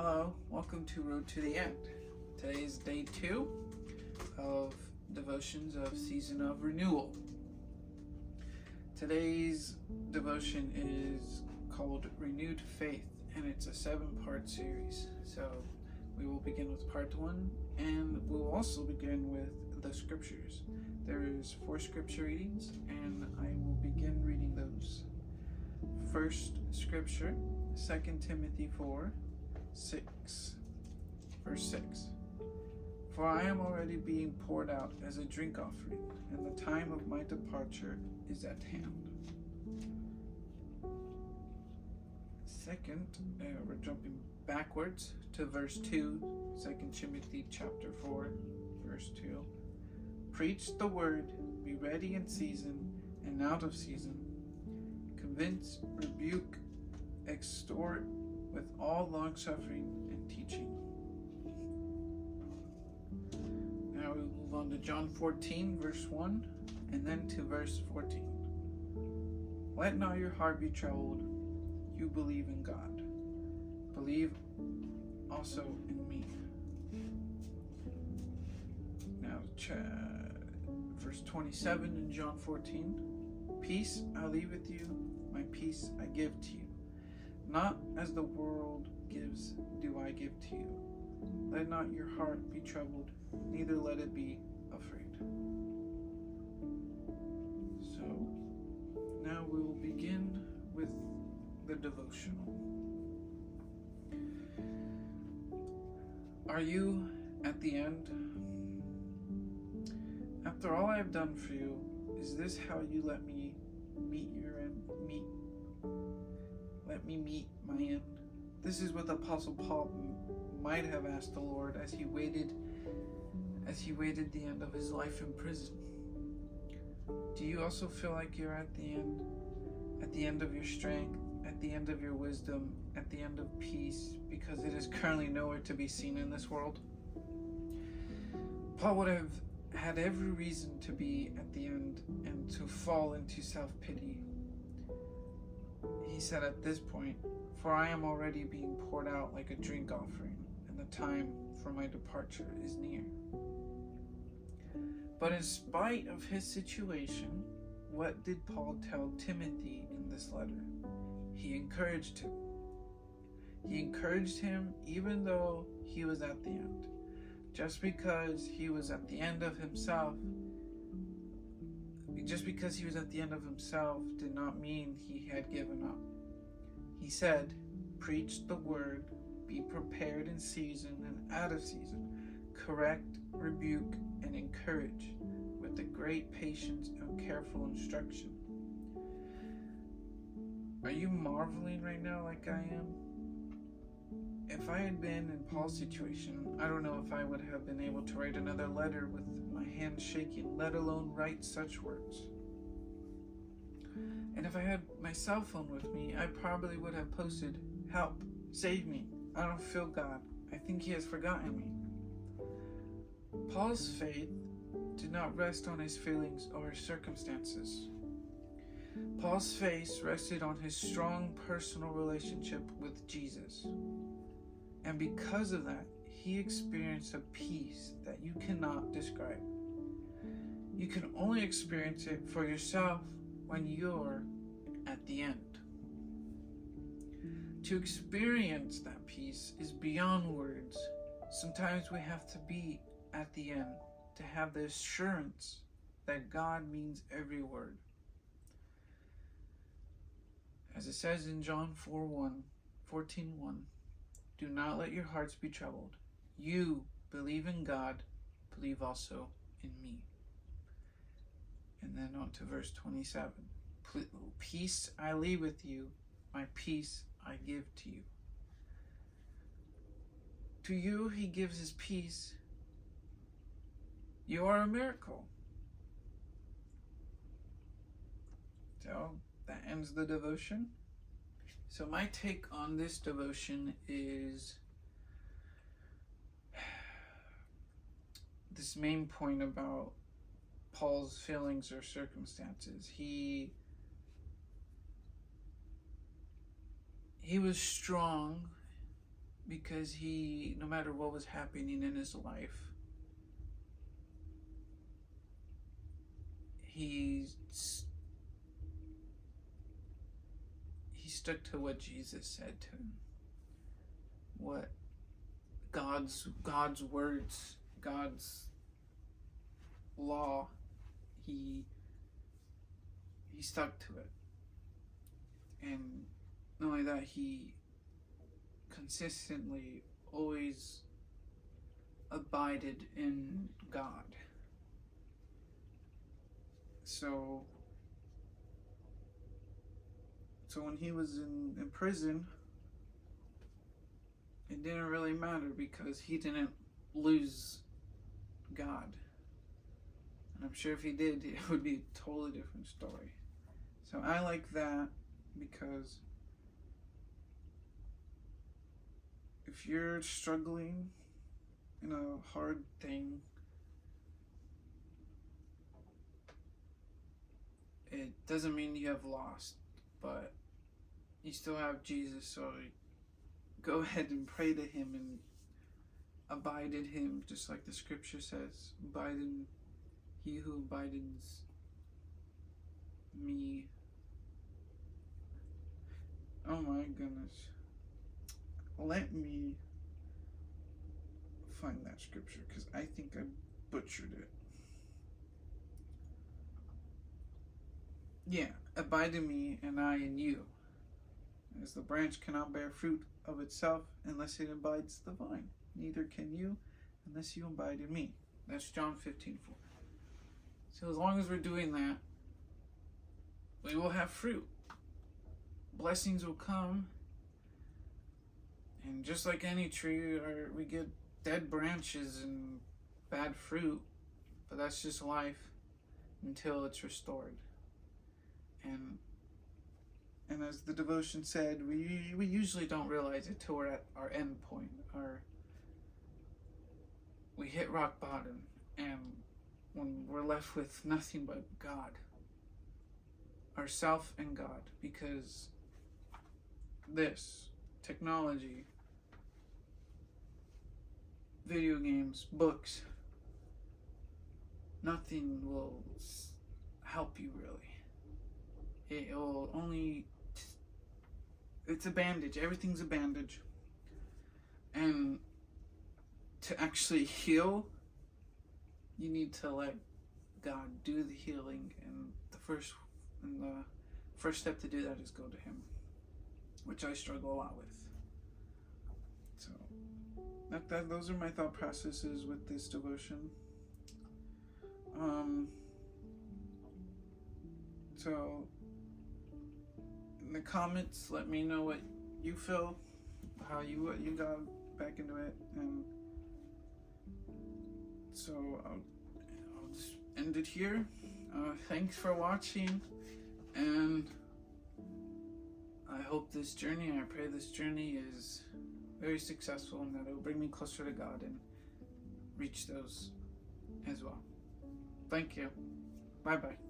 Hello, welcome to Road to the End. Today is day 2 of devotions of Season of Renewal. Today's devotion is called Renewed Faith, and it's a 7-part series. So we will begin with part 1, and we will also begin with the scriptures. There is 4 scripture readings, and I will begin reading those. First scripture, 2 Timothy 4:6, verse 6. For I am already being poured out as a drink offering, and the time of my departure is at hand. Second, we're jumping backwards to verse 2, 2 Timothy chapter 4, verse 2. Preach the word, be ready in season and out of season. Convince, rebuke, exhort with all long-suffering and teaching. Now we move on to John 14, verse 1, and then to verse 14. Let not your heart be troubled. You believe in God. Believe also in me. Now, verse 27 in John 14. Peace I leave with you, my peace I give to you. Not as the world gives do I give to you. Let not your heart be troubled, neither let it be afraid. So, now we will begin with the devotional. Are you at the end? After all I have done for you, is this how you let me meet your end? Let me meet my end. This is what the Apostle Paul might have asked the Lord as he waited the end of his life in prison. Do you also feel like you're at the end? At the end of your strength, at the end of your wisdom, at the end of peace, because it is currently nowhere to be seen in this world? Paul would have had every reason to be at the end and to fall into self-pity. He said at this point, for I am already being poured out like a drink offering, and the time for my departure is near. But in spite of his situation, what did Paul tell Timothy in this letter? He encouraged him. He encouraged him even though he was at the end. Just because he was at the end of himself, did not mean he had given up. He said, preach the word, be prepared in season and out of season, correct, rebuke, and encourage with the great patience and careful instruction. Are you marveling right now like I am? If I had been in Paul's situation, I don't know if I would have been able to write another letter with my hands shaking, let alone write such words. And if I had my cell phone with me, I probably would have posted, help, save me, I don't feel God, I think he has forgotten me. Paul's faith did not rest on his feelings or his circumstances. Paul's faith rested on his strong personal relationship with Jesus. And because of that, he experienced a peace that you cannot describe. You can only experience it for yourself when you're at the end. To experience that peace is beyond words. Sometimes we have to be at the end to have the assurance that God means every word. As it says in John 14:1, do not let your hearts be troubled. You believe in God, believe also in me. And then on to verse 27. Peace I leave with you, my peace I give to you. To you he gives his peace. You are a miracle. So that ends the devotion. So my take on this devotion is this main point about Paul's feelings or circumstances. He was strong because he, no matter what was happening in his life, he stuck to what Jesus said to him, what God's words, God's law. He stuck to it, and not only that, he consistently always abided in God. So when he was in prison, it didn't really matter because he didn't lose God. And I'm sure if he did, it would be a totally different story. So I like that because if you're struggling in a hard thing, it doesn't mean you have lost, but you still have Jesus, so go ahead and pray to him and abide in him, just like the scripture says. Abide in he who abides me. Oh my goodness. Let me find that scripture because I think I butchered it. Yeah, abide in me and I in you. As the branch cannot bear fruit of itself unless it abides the vine, neither can you unless you abide in me. That's John 15:4. So as long as we're doing that, we will have fruit. Blessings will come. And just like any tree, we get dead branches and bad fruit, but that's just life until it's restored. And as the devotion said, we usually don't realize it till we're at our end point. We hit rock bottom, and when we're left with nothing but God, ourself and God, because this technology, video games, books, nothing will help you really. It will only, it's a bandage. Everything's a bandage. And to actually heal, you need to let God do the healing, and the first step to do that is go to him, which I struggle a lot with. So those are my thought processes with this devotion. So in the comments, let me know what you feel, how you got back into it, and so I'll just end it here. Thanks for watching, and I hope this journey, I pray this journey is very successful and that it will bring me closer to God and reach those as well. Thank you. Bye-bye.